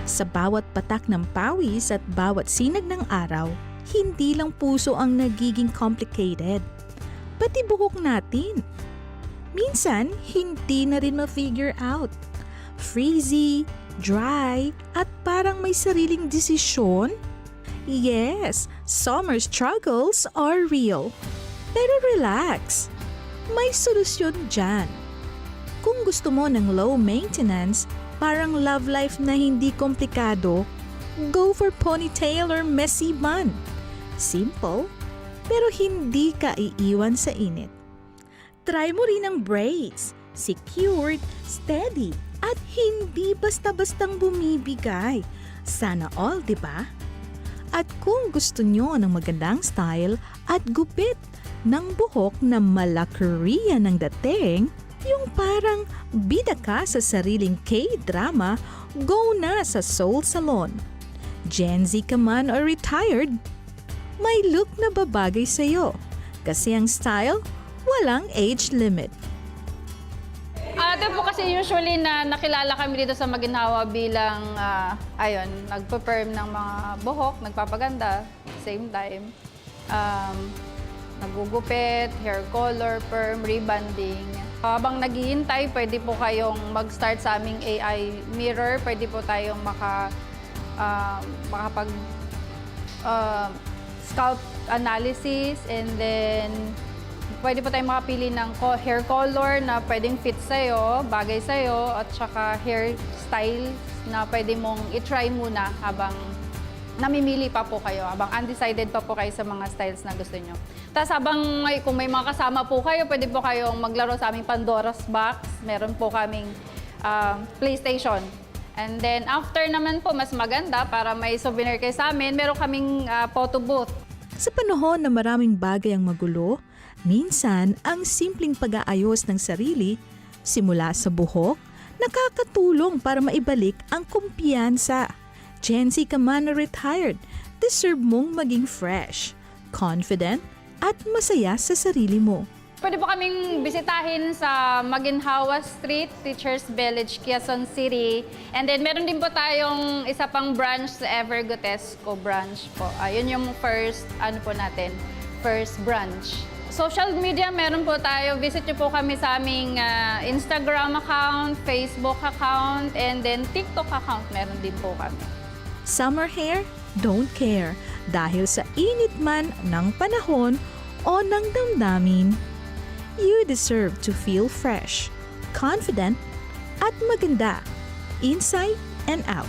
Sa bawat patak ng pawis at bawat sinag ng araw, hindi lang puso ang nagiging complicated. Pati buhok natin. Minsan, hindi na rin ma-figure out. Frizzy, dry, at parang may sariling desisyon. Yes, summer struggles are real. Pero relax, may solusyon dyan. Kung gusto mo ng low maintenance, parang love life na hindi komplikado, go for ponytail or messy bun. Simple, pero hindi ka iiwan sa init. Try mo rin ang braids, secured, steady, at hindi basta-bastang bumibigay. Sana all, di ba? At kung gusto nyo ng magandang style at gupit ng buhok na mala Korean ng dating, yung parang bida ka sa sariling K-drama, go na sa Soul Salon. Gen Z ka man or retired, may look na babagay sa'yo. Kasi ang style, walang age limit. Ito po kasi usually na nakilala kami dito sa Maginhawa bilang, nagpa-perm ng mga buhok, nagpapaganda, same time. Nagugupit, hair color, perm, rebonding. Habang naghihintay, pwede po kayong mag-start sa aming AI mirror. Pwede po tayong makapag scalp analysis, and then pwede po tayong makapili ng hair color na pwedeng fit sa'yo, bagay sa'yo, at saka hairstyle na pwede mong i-try muna habang namimili pa po kayo, habang undecided pa po kayo sa mga styles na gusto nyo. Tapos kung may mga kasama po kayo, pwede po kayong maglaro sa aming Pandora's Box. Meron po kaming PlayStation. And then after naman po, mas maganda para may souvenir kayo sa amin, meron kaming photo booth. Sa panahon na maraming bagay ang magulo, minsan ang simpleng pag-aayos ng sarili, simula sa buhok, nakakatulong para maibalik ang kumpiyansa. Gen Z ka man na retired, deserve mong maging fresh, confident, at masaya sa sarili mo. Pwede po kaming bisitahin sa Maginhawa Street, Teachers Village, Quezon City. And then meron din po tayong isa pang branch sa Evergotesco branch po. Yun yung first branch. Social media, meron po tayo. Visit nyo po kami sa aming Instagram account, Facebook account, and then TikTok account. Meron din po kami. Summer hair, don't care. Dahil sa init man ng panahon o ng damdamin, you deserve to feel fresh, confident, at maganda, inside and out.